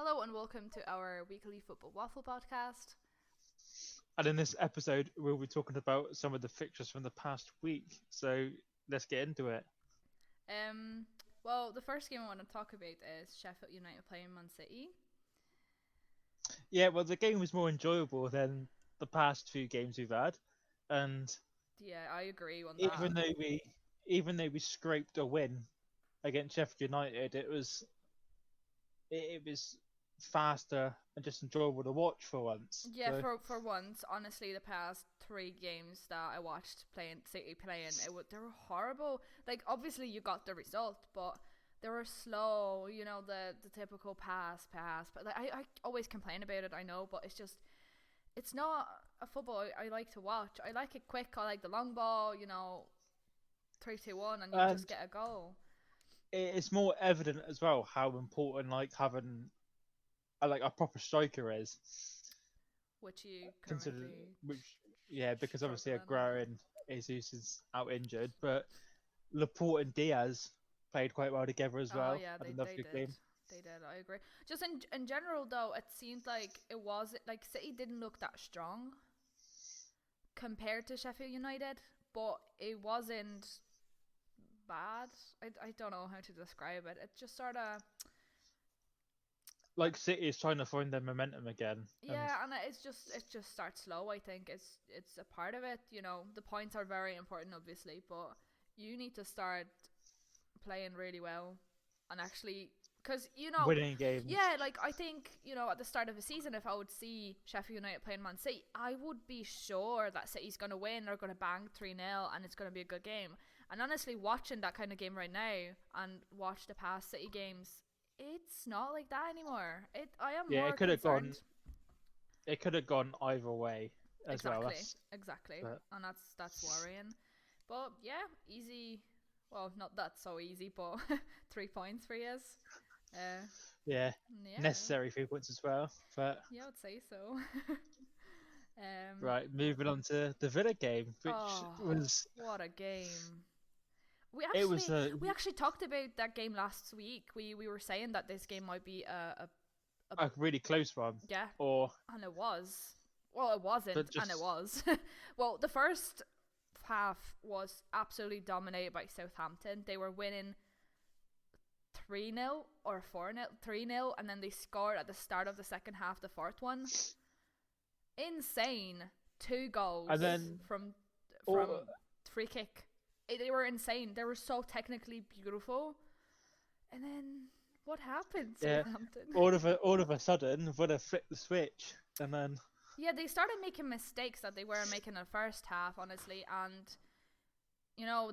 Hello and welcome to our weekly football waffle podcast. And in this episode, we'll be talking about some of the fixtures from the past week. So let's get into it. Um, well, the first game I want to talk about is Sheffield United playing Man City. Yeah, well, the game was more enjoyable than the past few games we've had, and Yeah, I agree on that. even though we even though we scraped a win against Sheffield United, it was faster and just enjoyable to watch for once. Yeah, So for once, honestly, the past three games that I watched playing City playing, they were horrible. Like, obviously, you got the result, but they were slow. You know, the typical pass. But like, I always complain about it. I know, but it's not a football I like to watch. I like it quick. I like the long ball. 3-2-1, and you just and get a goal. it's more evident as well how important like having a proper striker is. Which you Considered currently which yeah, because obviously struggling with. Aguero and Jesus is out injured, but Laporte and Diaz played quite well together as Oh well. yeah, Had they another they good did. game. They did. I agree. Just in general though, it seemed like it was like City didn't look that strong compared to Sheffield United, but it wasn't bad. I don't know how to describe it. It just sort of Like City is trying to find their momentum again, and yeah, and it just starts slow. I think it's a part of it. The points are very important, obviously, but you need to start playing really well and actually because winning games. yeah, like I think at the start of the season, if I would see Sheffield United playing Man City, I would be sure that City's going to win. They're going to bang 3-0 and it's going to be a good game. And honestly, watching that kind of game right now and watch the past City games, it's not like that anymore. I am Yeah, more it could have gone. concerned. It could have gone either way as well. Exactly, But and that's worrying. But yeah, easy. Well, not that so easy, but 3 points for you. Uh, yeah, yeah, necessary 3 points as well. But yeah, I would say so. right, moving on to the Villa game, which Oh, was what a game! We it was actually a we actually talked about that game last week. We were saying that this game might be a a really close one, yeah, or and it was. Well, it wasn't, but and it just was. Well, the first half was absolutely dominated by Southampton. They were winning 3-0 or 4-0, 3-0, and then they scored at the start of the second half, the fourth one. Insane. Two goals and then from all, from free kick. They were insane. They were so technically beautiful. And then what happened, yeah, Southampton? all of a sudden, Villa flipped the switch, and then Yeah, they started making mistakes that they weren't making in the first half, honestly, and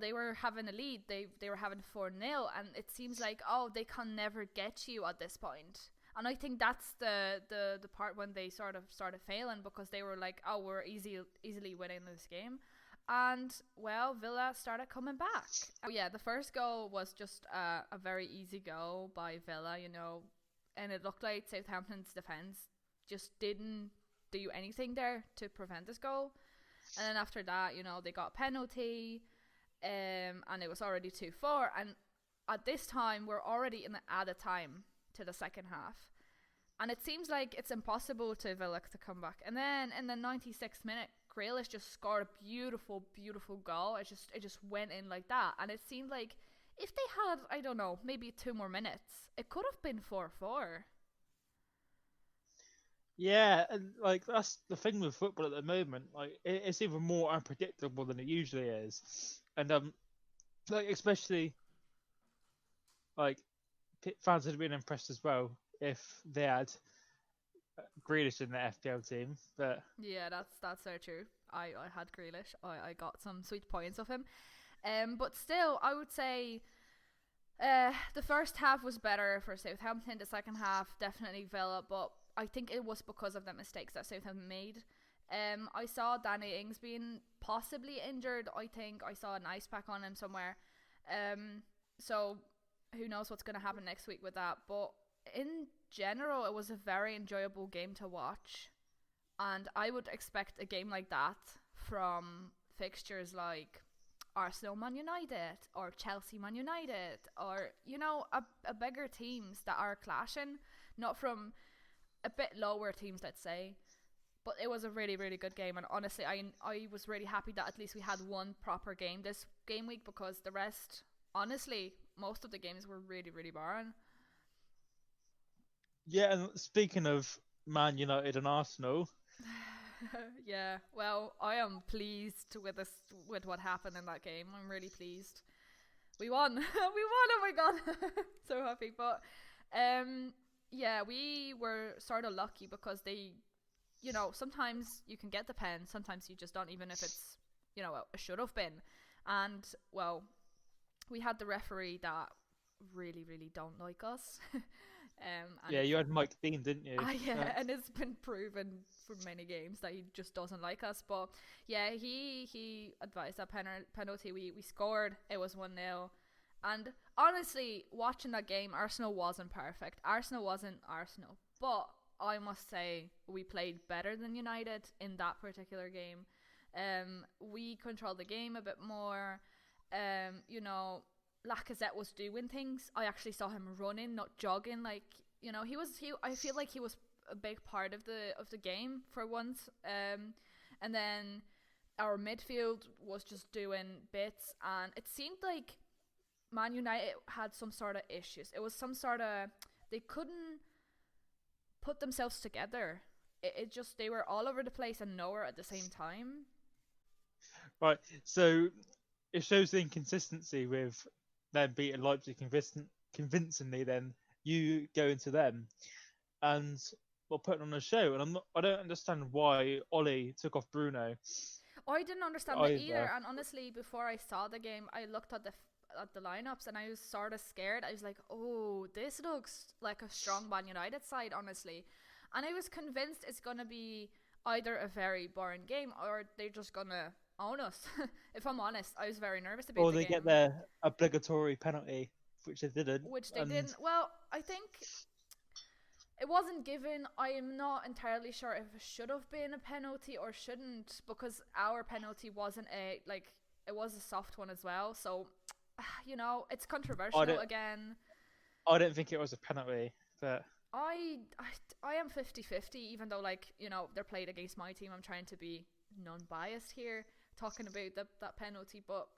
they were having a lead. They were having 4-0, and it seems like, oh, they can never get you at this point. And I think that's the part when they sort of started failing, because they were like, oh, we're easily winning this game. And well, Villa started coming back. Oh yeah, the first goal was just a very easy goal by Villa, and it looked like Southampton's defense just didn't do anything there to prevent this goal. And then after that, they got a penalty, and it was already 2-4. And at this time, we're already in the added time to the second half. And it seems like it's impossible to Villa to come back. And then in the 96th minute, Grealish just scored a beautiful, beautiful goal. It just went in like that. And it seemed like if they had, I don't know, maybe 2 more minutes, it could have been 4-4. yeah, and like that's the thing with football at the moment. Like it's even more unpredictable than it usually is, and like especially like fans would have been impressed as well if they had Grealish in the FPL team. But Yeah, that's so true. I had Grealish. I got some sweet points of him. But still, I would say the first half was better for Southampton. The second half definitely Villa, but I think it was because of the mistakes that Southampton made. I saw Danny Ings being possibly injured. I think I saw an ice pack on him somewhere. So who knows what's going to happen next week with that. But in general, it was a very enjoyable game to watch. And I would expect a game like that from fixtures like Arsenal Man United or Chelsea Man United or, a bigger teams that are clashing, not from a bit lower teams, let's say. But it was a really, really good game, and honestly, I was really happy that at least we had one proper game this game week, because the rest, honestly, most of the games were really, really boring. Yeah, and speaking of Man United and Arsenal, Yeah, well, I am pleased with with what happened in that game. I'm really pleased. We won. We won. Oh my god, so happy. But yeah, we were sort of lucky because sometimes you can get the pen, sometimes you just don't, even if it's a should have been. And well, we had the referee that really, really don't like us. And yeah, you had Mike Dean, didn't you? yeah, and it's been proven for many games that he just doesn't like us. But yeah, he advised that penalty. We scored. It was 1-0. And honestly, watching that game, Arsenal wasn't perfect. Arsenal wasn't Arsenal. But I must say, we played better than United in that particular game. We controlled the game a bit more. Lacazette was doing things. I actually saw him running, not jogging. Like, I feel like he was a big part of the game for once. And then our midfield was just doing bits, and it seemed like Man United had some sort of issues. It was some sort of, they couldn't put themselves together. It just, they were all over the place and nowhere at the same time. Right, so it shows the inconsistency with them beating Leipzig convincingly. Then you go into them and putting on a show, and I don't understand why Ollie took off Bruno. I didn't understand that either. And honestly, before I saw the game, I looked at the lineups and I was sort of scared. I was like, oh, this looks like a strong Man United side, honestly. And I was convinced it's going to be either a very boring game or they're just going to own us. If I'm honest, I was very nervous about the game. Or they get their obligatory penalty, which they didn't. Which they didn't. Well, I think it wasn't given. I am not entirely sure if it should have been a penalty or shouldn't, because our penalty wasn't it was a soft one as well. So, it's controversial again. I don't think it was a penalty, but I am 50-50, even though, they're played against my team. I'm trying to be non-biased here, talking about that penalty, but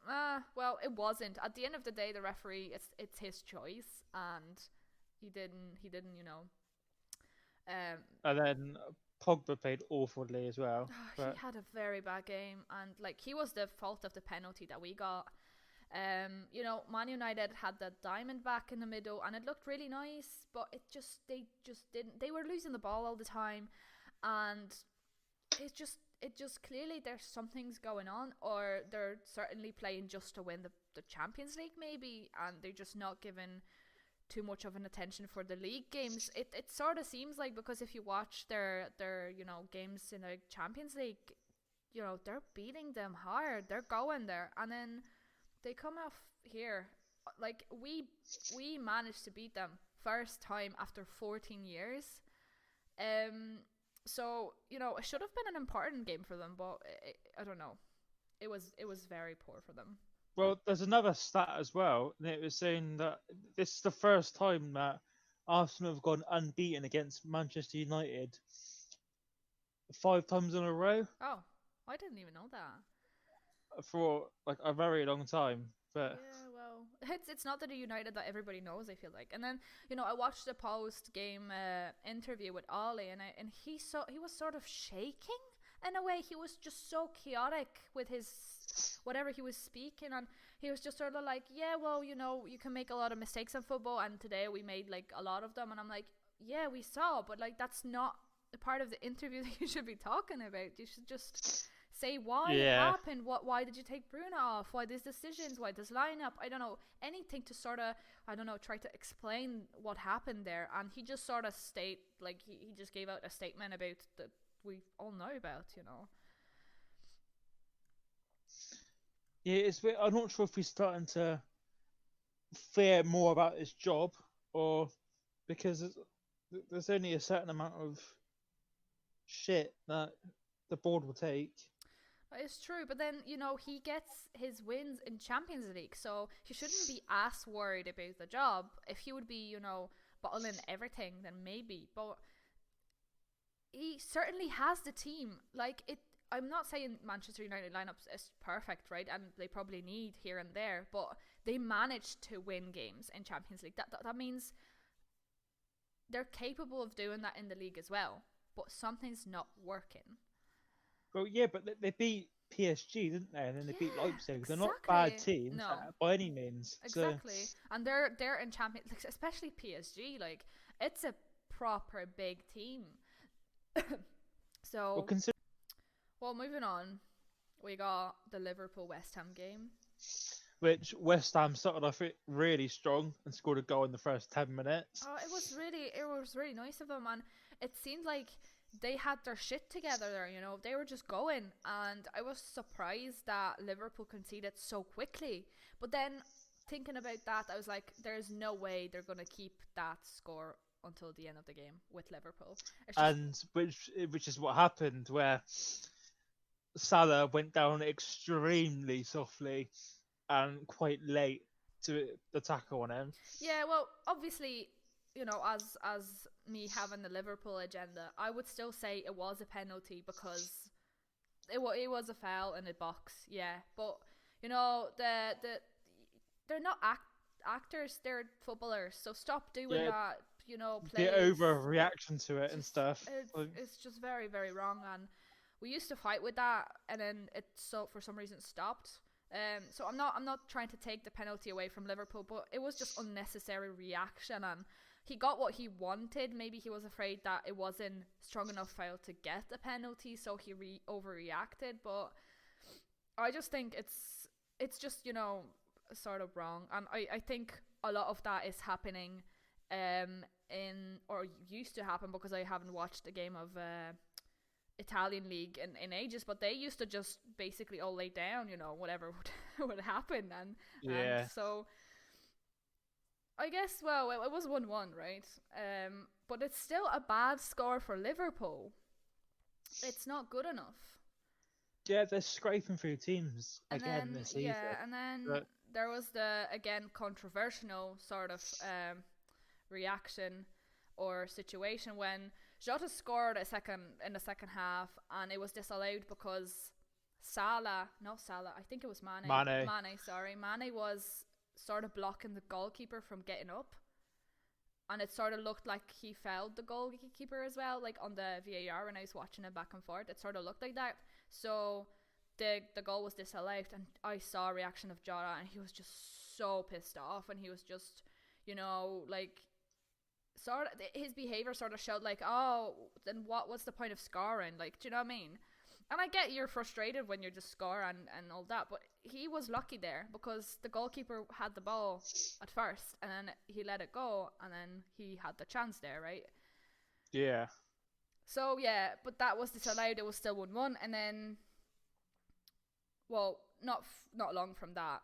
well, it wasn't. At the end of the day, the referee, it's his choice, and he didn't and then Pogba played awfully as well. He had a very bad game, and he was the fault of the penalty that we got. Man United had that diamond back in the middle, and it looked really nice, but they just didn't. They were losing the ball all the time, and it just clearly there's something's going on, or they're certainly playing just to win the Champions League maybe, and they're just not giving too much of an attention for the league games. It sort of seems like, because if you watch their games in the Champions League, they're beating them hard. They're going there, and then they come off here. We managed to beat them first time after 14 years. So, it should have been an important game for them, but I don't know. It was very poor for them. Well, there's another stat as well, and it was saying that this is the first time that Arsenal have gone unbeaten against Manchester United 5 times in a row. Oh, I didn't even know that. For a very long time. But yeah, well, it's not the United that everybody knows, I feel like. And then I watched the post game interview with Ollie, and he was sort of shaking in a way. He was just so chaotic with his whatever he was speaking, and he was just sort of like, yeah, well, you can make a lot of mistakes in football, and today we made a lot of them. And I'm like, yeah, we saw, but that's not the part of the interview that you should be talking about. You should just say why it happened. Why did you take Bruno off? Why these decisions? Why this lineup? I don't know, anything to sort of, try to explain what happened there. And he just sort of he just gave out a statement about that we all know about. Yeah, I'm not sure if he's starting to fear more about his job, or because there's only a certain amount of shit that the board will take. It's true, but then he gets his wins in Champions League, so he shouldn't be as worried about the job. If he would be, bottling everything, then maybe. But he certainly has the team. Like it, I'm not saying Manchester United lineups is perfect, right? And they probably need here and there, but they managed to win games in Champions League. That means they're capable of doing that in the league as well. But something's not working. Well, yeah, but they beat PSG, didn't they? And then they beat Leipzig. They're not exactly. bad teams No. by any means. Exactly. So. And they're in Champions League, especially PSG. Like, it's a proper big team. So, well, moving on, we got the Liverpool-West Ham game. Which West Ham started off really strong and scored a goal in the first 10 minutes. Oh, it was really nice of them, and it seemed like they had their shit together there, they were just going, and I was surprised that Liverpool conceded so quickly. But then thinking about that, I was like, there's no way they're going to keep that score until the end of the game with Liverpool. And which is what happened, where Salah went down extremely softly and quite late to the tackle on him. Yeah, well, obviously, as me having the Liverpool agenda, I would still say it was a penalty because it was a foul in the box, yeah. But they're not actors, they're footballers. So stop doing that. The overreaction to it and stuff. It's just very, very wrong, and we used to fight with that, and then for some reason stopped. So I'm not trying to take the penalty away from Liverpool, but it was just unnecessary reaction, and he got what he wanted. Maybe he was afraid that it wasn't strong enough foul to get the penalty, so he overreacted. But I just think it's just sort of wrong, and I think a lot of that is happening or used to happen, because I haven't watched a game of Italian league in ages, but they used to just basically all lay down, whatever would happen, and so I guess, well, it was 1-1, right? But it's still a bad score for Liverpool. It's not good enough. Yeah, they're scraping through teams again this season. Yeah, and then there was the, again, controversial sort of reaction or situation when Jota scored in the second half, and it was disallowed because I think it was Mane was sort of blocking the goalkeeper from getting up, and it sort of looked like he fouled the goalkeeper as well, like on the VAR when I was watching it back and forth. It sort of looked like that. So the goal was disallowed, and I saw a reaction of Jota, and he was just so pissed off, and he was just, like, sort of, his behavior sort of showed like, oh, then what's the point of scoring? Like, do you know what I mean? And I get you're frustrated when you just score and all that, but he was lucky there because the goalkeeper had the ball at first, and then he let it go, and then he had the chance there, right? Yeah. So yeah, but that was disallowed. It was still 1-1, and then, well, not long from that,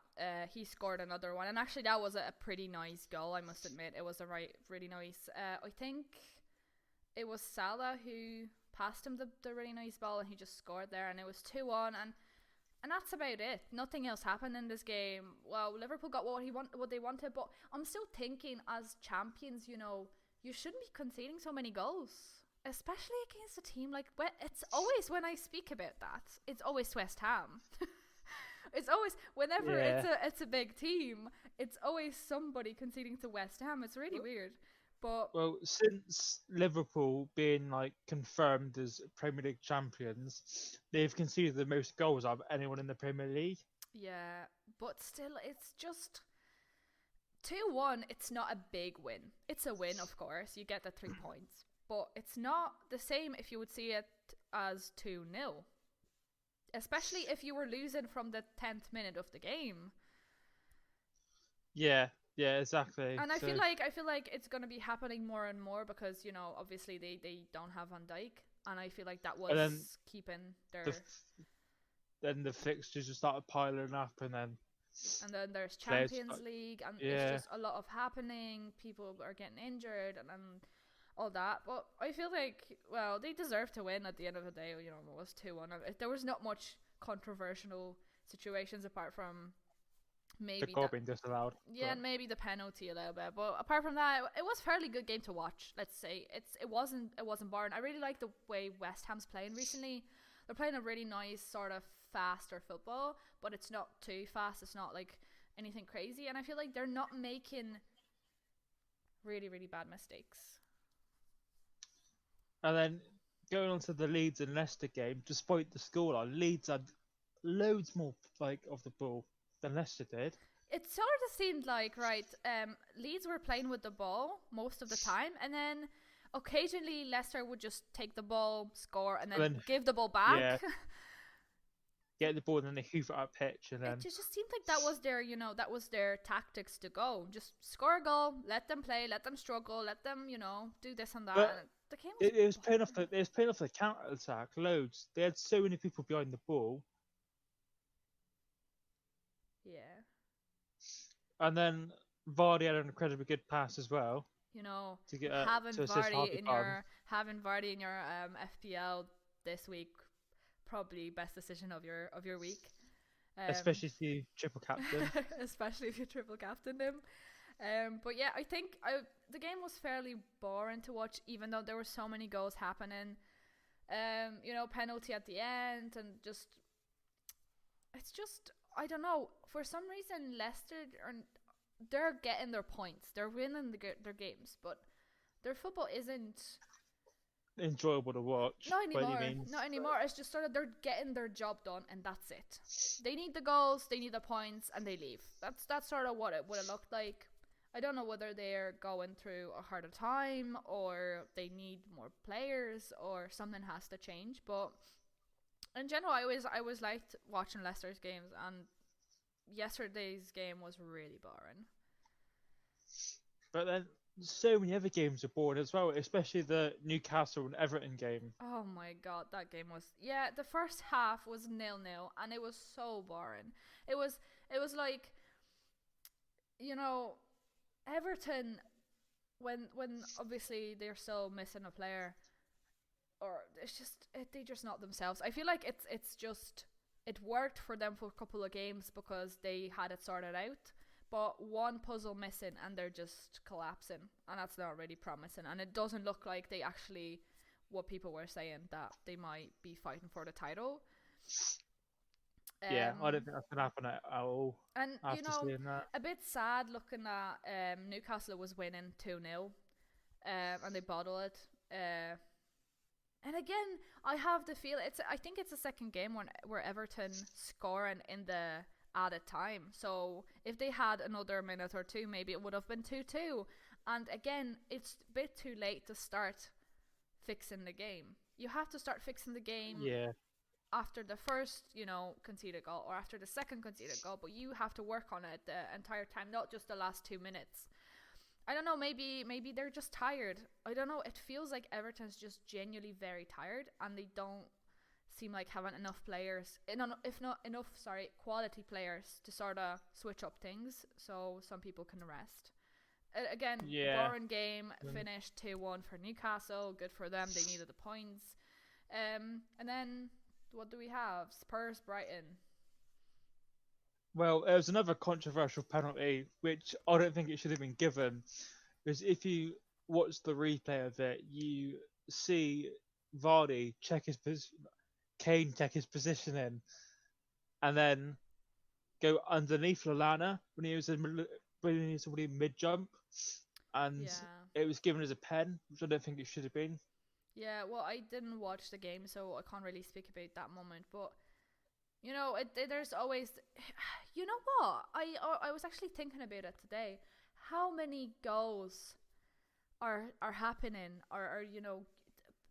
he scored another one, and actually that was a pretty nice goal, I must admit. It was really nice. I think it was Salah who passed him the really nice ball, and he just scored there, and it was 2-1, and that's about it. Nothing else happened in this game. Well, Liverpool got what they wanted, but I'm still thinking, as champions, you shouldn't be conceding so many goals, especially against a team like, it's always, when I speak about that, it's always West Ham. It's always, whenever it's a big team, it's always somebody conceding to West Ham. It's really weird. But well, since Liverpool being like confirmed as Premier League champions, they've conceded the most goals out of anyone in the Premier League. Yeah, but still, it's just 2-1. It's not a big win. It's a win, of course. You get the 3 points, but it's not the same if you would see it as 2-0. Especially if you were losing from the 10th minute of the game. Yeah, exactly. And I feel like it's going to be happening more and more because, obviously they don't have Van Dijk, and I feel like that was keeping their... Then the fixtures just started piling up, and then there's Champions League, and it's just a lot of happening. People are getting injured, and all that, but I feel like, well, they deserve to win at the end of the day. It was 2-1. There was not much controversial situations apart from The maybe goal that. being disallowed. Yeah, But and maybe the penalty a little bit, but apart from that, it was a fairly good game to watch. Let's say it wasn't boring. I really like the way West Ham's playing recently. They're playing a really nice sort of faster football, but it's not too fast. It's not like anything crazy, and I feel like they're not making really really bad mistakes. and then going on to the Leeds and Leicester game, despite the scoreline, Leeds had loads more of the ball than Leicester did. It sort of seemed like Leeds were playing with the ball most of the time, and then occasionally Leicester would just take the ball, score, and then give the ball back. Yeah, get the ball and then they hoof it up pitch, and then it just seemed like that was their tactics to go. Just score a goal, let them play, let them struggle, let them do this and that. But And the game was it was playing off the counter attack loads. They had so many people behind the ball, yeah. and then Vardy had an incredibly good pass as well to get Having to assist Vardy Harvey in your FPL this week, probably best decision of your week. Especially if you triple captain. Especially if you triple captain him. But yeah, I think the game was fairly boring to watch, even though there were so many goals happening. Penalty at the end, and it's just I don't know. For some reason, Leicester they're getting their points. They're winning their games, but their football isn't enjoyable to watch. Not anymore. It's just sort of they're getting their job done, and that's it. They need the goals, they need the points, and they leave. That's sort of what it looked like. I don't know whether they're going through a harder time or they need more players or something has to change. But in general, I always liked watching Leicester's games, and yesterday's game was really boring. But then so many other games are boring as well, especially the Newcastle and Everton game. Oh my god, that game was the first half was 0-0 and it was so boring. It was like Everton when obviously they're still missing a player, or they're just not themselves. I feel like it's just it worked for them for a couple of games because they had it sorted out. But one puzzle missing and they're just collapsing, and that's not really promising. And it doesn't look like they actually, what people were saying, that they might be fighting for the title. Yeah, I don't think that's gonna happen at all. And after seeing that, a bit sad looking at Newcastle was winning 2-0, and they bottle it. And again, I have the feel I think it's the second game where Everton scoring in the added time. So if they had another minute or two, maybe it would have been 2-2. And again, it's a bit too late to start fixing the game. You have to start fixing the game after the first, conceded goal, or after the second conceded goal, but you have to work on it the entire time, not just the last 2 minutes. I don't know, maybe they're just tired. I don't know, it feels like Everton's just genuinely very tired, and they don't seem like having enough players, if not enough, quality players to sort of switch up things so some people can rest. Again, boring game, finished 2-1 for Newcastle. Good for them, they needed the points. And then, what do we have? Spurs, Brighton. Well, there was another controversial penalty, which I don't think it should have been given. Because if you watch the replay of it, you see Vardy Kane take his position in, and then go underneath Lallana when he was already mid jump, and it was given as a pen, which I don't think it should have been. Yeah, well, I didn't watch the game, so I can't really speak about that moment. But there's always, what? I was actually thinking about it today. How many goals are happening, or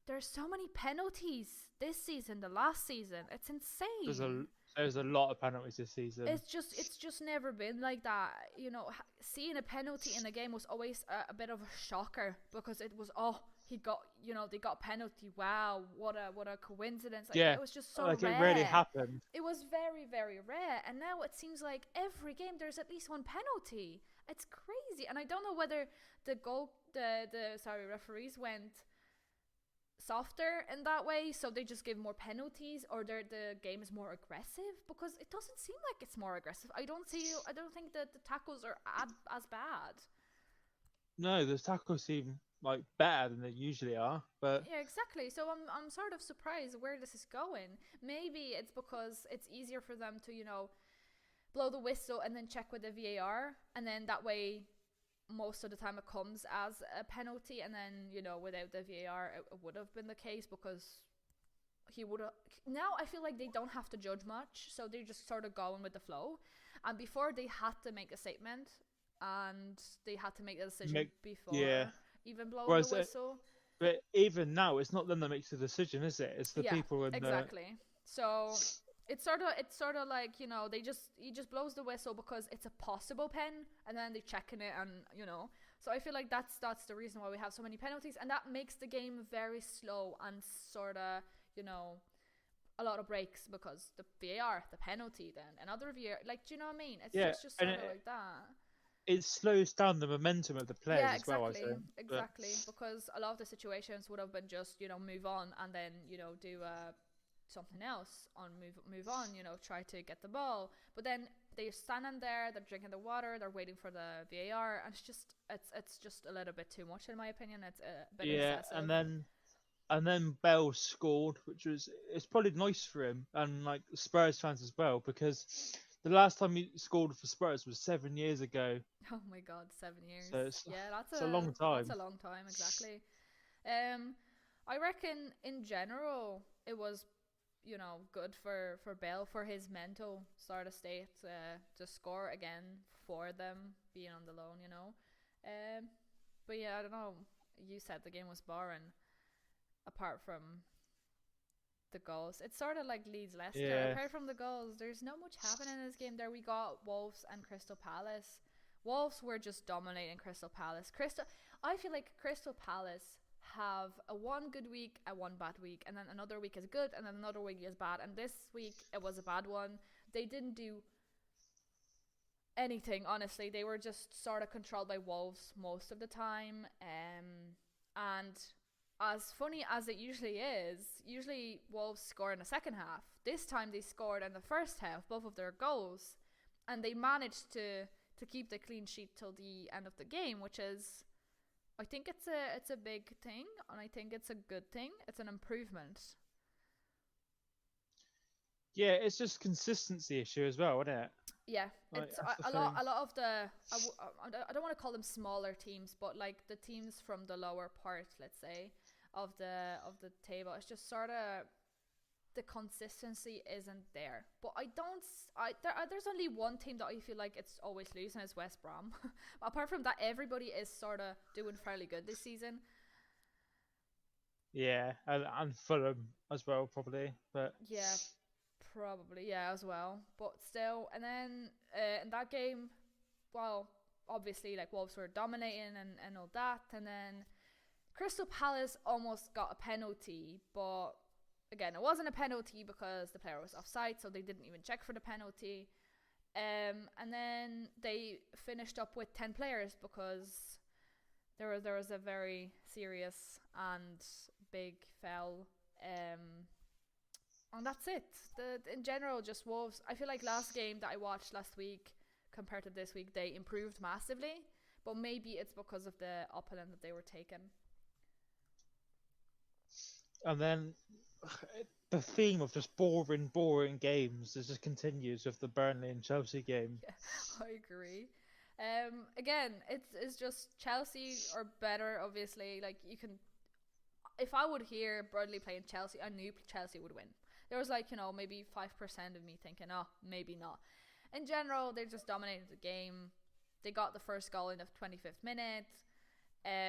there's so many penalties this season, the last season. It's insane. There's a lot of penalties this season. It's just never been like that. Seeing a penalty in a game was always a bit of a shocker, because it was they got a penalty. Wow, what a coincidence. It was just so rare. It really happened. It was very, very rare, and now it seems like every game there's at least one penalty. It's crazy, and I don't know whether the referees went softer in that way, so they just give more penalties, or the game is more aggressive, because it doesn't seem like it's more aggressive. I don't think that the tackles are as bad. No, the tackles seem like better than they usually are, but Yeah, exactly. So I'm sort of surprised where this is going. Maybe it's because it's easier for them to, blow the whistle and then check with the VAR, and then that way most of the time it comes as a penalty, and then without the VAR it would have been the case, because he would have. Now I feel like they don't have to judge much, so they're just sort of going with the flow. And before, they had to make a statement, and they had to make a decision before even blowing Whereas the whistle. but even now, it's not them that makes the decision, is it? It's the people in exactly. So it's sort of like, he just blows the whistle because it's a possible pen, and then they checking it, and So I feel like that's the reason why we have so many penalties, and that makes the game very slow and sort of, a lot of breaks, because the VAR, the penalty, then another VAR. Like, do you know what I mean? It's just sort of like that. It slows down the momentum of the players as well, I think. Exactly, because a lot of the situations would have been just, move on, and then, do something else, move on, try to get the ball. But then they're standing there, they're drinking the water, they're waiting for the VAR, and it's just a little bit too much, in my opinion. It's a bit excessive. And then Bell scored, it's probably nice for him and like Spurs fans as well, because the last time he scored for Spurs was 7 years ago. Oh my God, 7 years. So that's a long time. That's a long time, exactly. I reckon in general it was, good for Bell, for his mental sort of state, to score again for them, being on the loan, But yeah, I don't know. You said the game was boring, apart from the goals. It's sort of like Leeds Leicester. Yeah. Apart from the goals, there's not much happening in this game. There we got Wolves and Crystal Palace. Wolves were just dominating Crystal Palace. I feel like Crystal Palace have a one good week, a one bad week, and then another week is good, and then another week is bad. And this week it was a bad one. They didn't do anything, honestly. They were just sort of controlled by Wolves most of the time. And as funny as it usually is, usually Wolves score in the second half. This time they scored in the first half, both of their goals, and they managed to keep the clean sheet till the end of the game, which is, I think it's a big thing, and I think it's a good thing. It's an improvement. Yeah, it's just consistency issue as well, isn't it? Yeah, it's a lot of the I don't want to call them smaller teams, but like the teams from the lower part, let's say, of the table. It's just sort of the consistency isn't there. But there's only one team that I feel like it's always losing, is West Brom. Apart from that, everybody is sort of doing fairly good this season. Yeah, and Fulham as well, probably. But yeah, probably, yeah, as well. But still, and then in that game, well, obviously, like, Wolves were dominating and all that, and then Crystal Palace almost got a penalty, but again, it wasn't a penalty because the player was offside, so they didn't even check for the penalty. And then they finished up with 10 players because there was a very serious and big foul. And that's it. In general, just Wolves. I feel like last game that I watched last week compared to this week, they improved massively, but maybe it's because of the opponent that they were taking. And then the theme of just boring games just continues with the Burnley and Chelsea game. Yeah, I agree. Again, it's just Chelsea are better, obviously. Like, you can, if I would hear Burnley playing Chelsea, I knew Chelsea would win. There was like, maybe 5% of me thinking, oh, maybe not. In general, they just dominated the game. They got the first goal in the 25th minute.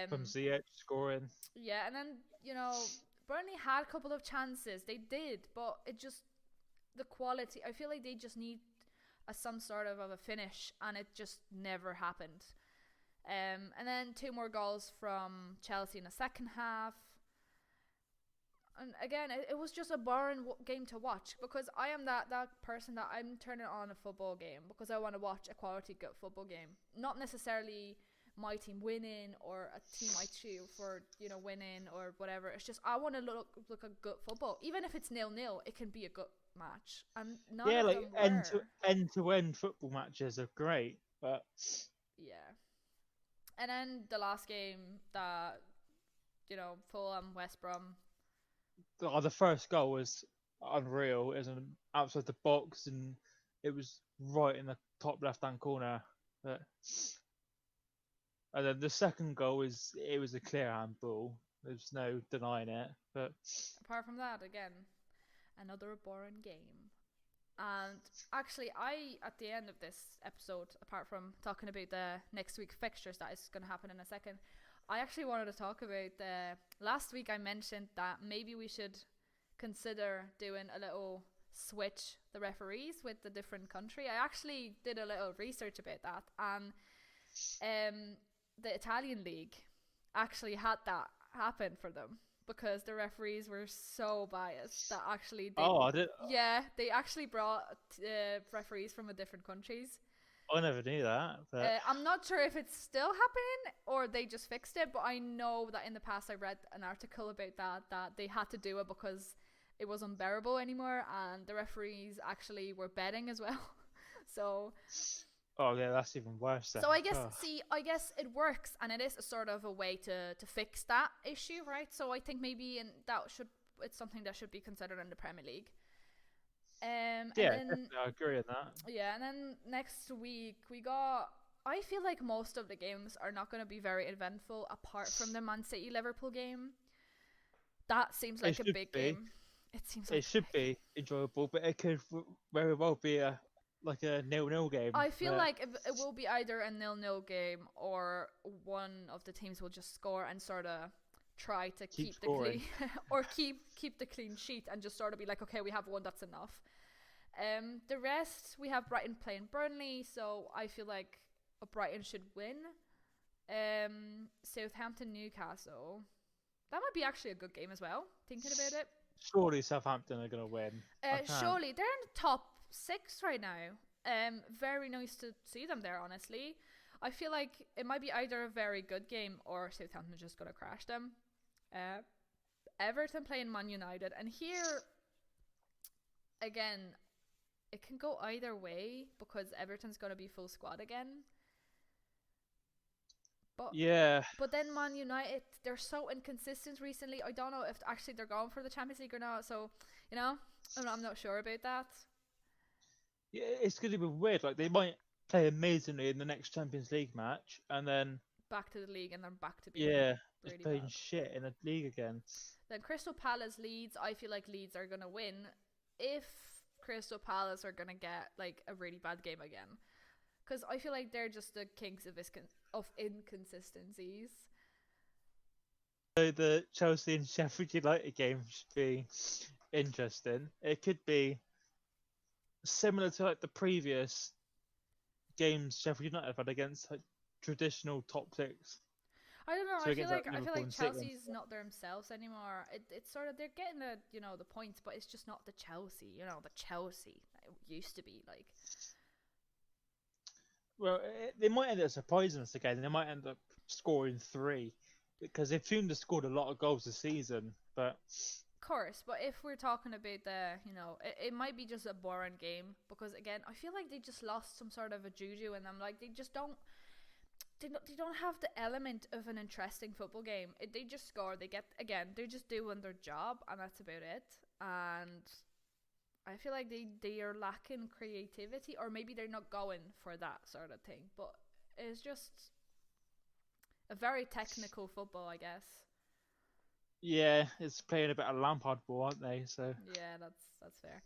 From Ziyech scoring. Yeah, and then, Burnley had a couple of chances. They did, but it just, the quality, I feel like they just need some sort of a finish, and it just never happened. And then 2 more goals from Chelsea in the second half. And again, it was just a boring game to watch, because I am that person that I'm turning on a football game because I want to watch a quality good football game. Not necessarily my team winning or a team I cheer for, winning or whatever. It's just I want to look at good football, even if it's 0-0. It can be a good match, and none Yeah, of like them were. end to end football matches are great, but Yeah. And then the last game that Fulham West Brom. the first goal was unreal. It was outside the box, and it was right in the top left hand corner. But and then the second goal it was a clear handball. There's no denying it. But Apart from that, again, another boring game. And actually, at the end of this episode, apart from talking about the next week fixtures that is going to happen in a second, I actually wanted to talk about last week I mentioned that maybe we should consider doing a little switch the referees with the different country. I actually did a little research about that, and the Italian league actually had that happen for them because the referees were so biased that actually they actually brought referees from different countries. I never knew that. But I'm not sure if it's still happening or they just fixed it, but I know that in the past I read an article about that they had to do it because it was unbearable anymore, and the referees actually were betting as well. So oh yeah, that's even worse then. So I guess it works, and it is a sort of a way to fix that issue, right? So I think maybe it's something that should be considered in the Premier League. Yeah, definitely, I agree on that. Yeah, and then next week I feel like most of the games are not going to be very eventful apart from the Man City Liverpool game. That seems like a big game. It seems like it should be enjoyable, but it could very well be a 0-0 game. I feel like it will be either a 0-0 game or one of the teams will just score and sort of try to keep the clean or keep the clean sheet and just sort of be like, okay, we have one, that's enough. The rest, we have Brighton playing Burnley, so I feel like Brighton should win. Southampton Newcastle, that might be actually a good game as well, thinking about it. Surely Southampton are going to win. Surely they're in the top 6 right now. Very nice to see them there, honestly. I feel like it might be either a very good game or Southampton just going to crash them. Everton playing Man United, and here again it can go either way because Everton's going to be full squad again. But then Man United, they're so inconsistent recently. I don't know if actually they're going for the Champions League or not, so I'm not sure about that. Yeah, it's going to be weird. Like, they might play amazingly in the next Champions League match, and then back to the league, and then back to being just playing shit in a league again. Then Crystal Palace Leeds. I feel like Leeds are gonna win if Crystal Palace are gonna get like a really bad game again, because I feel like they're just the kings of inconsistencies. So the Chelsea and Sheffield United game should be interesting. It could be similar to like the previous games Sheffield United have had against like traditional top 6. I don't know. So I feel like Chelsea's not themselves anymore. It's sort of, they're getting the points, but it's just not the Chelsea. The Chelsea that it used to be like. Well, they might end up surprising us again. They might end up scoring 3 because they've seemed to scored a lot of goals this season. But of course, but if we're talking about it might be just a boring game because again, I feel like they just lost some sort of a juju in them. Like they just don't. They don't have the element of an interesting football game. They just score. They're just doing their job, and that's about it. And I feel like they are lacking creativity, or maybe they're not going for that sort of thing. But it's just a very technical football, I guess. Yeah, it's playing a bit of Lampard ball, aren't they? So yeah, that's fair.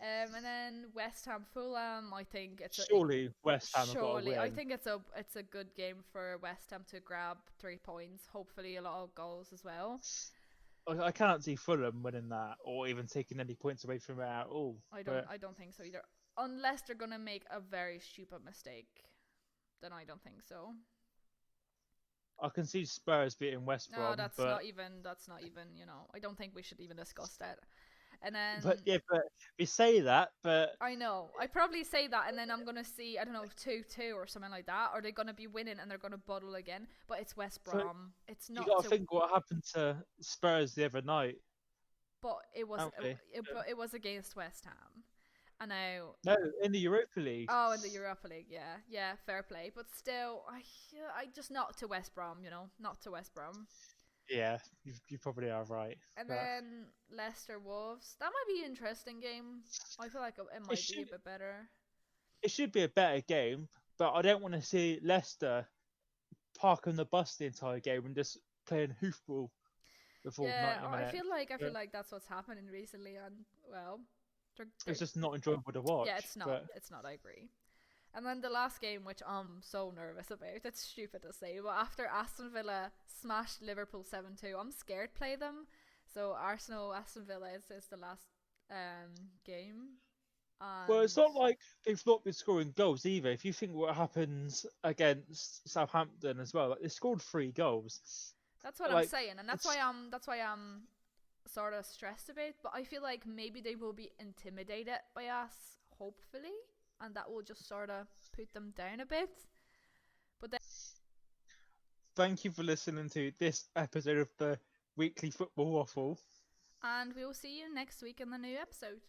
And then West Ham Fulham, I think surely West Ham have got to win. I think it's a good game for West Ham to grab 3 points. Hopefully a lot of goals as well. I can't see Fulham winning that or even taking any points away from it at all. I don't think so either. Unless they're gonna make a very stupid mistake, then I don't think so. I can see Spurs beating West Brom. No, that's not even. I don't think we should even discuss that. And then But yeah, but we say that, but I know I probably say that, and then I'm gonna see, I don't know, 2-2 or something like that, or they're gonna be winning and they're gonna bottle again. But it's West but Brom. It's you not got to to. think what happened to Spurs the other night, But it was haven't we? but it was against West Ham, and now. No, in the Europa League. Oh, in the Europa League, yeah, yeah, fair play. But still, I just not to West Brom, not to West Brom. Yeah, you probably are right. And But then Leicester Wolves, that might be an interesting game. I feel like it might be a should bit better. it should be a better game, but I don't want to see Leicester park on the bus the entire game and just playing hoofball the full Yeah, 90 I minutes. feel like that's what's happening recently, and well, It's just not enjoyable to watch. yeah, it's not, But it's not. I agree. And then the last game, which I'm so nervous about, it's stupid to say, but after Aston Villa smashed Liverpool 7-2, I'm scared to play them. So Arsenal, Aston Villa is the last game. well, it's And not like they've not been scoring goals either. If you think what happens against Southampton as well, like they scored 3 goals. that's what I'm Like saying, and it's that's why I'm sort of stressed about. But I feel like maybe they will be intimidated by us, hopefully, and that will just sort of put them down a bit. But then, thank you for listening to this episode of the Weekly Football Waffle. and we will see you next week in the new episode.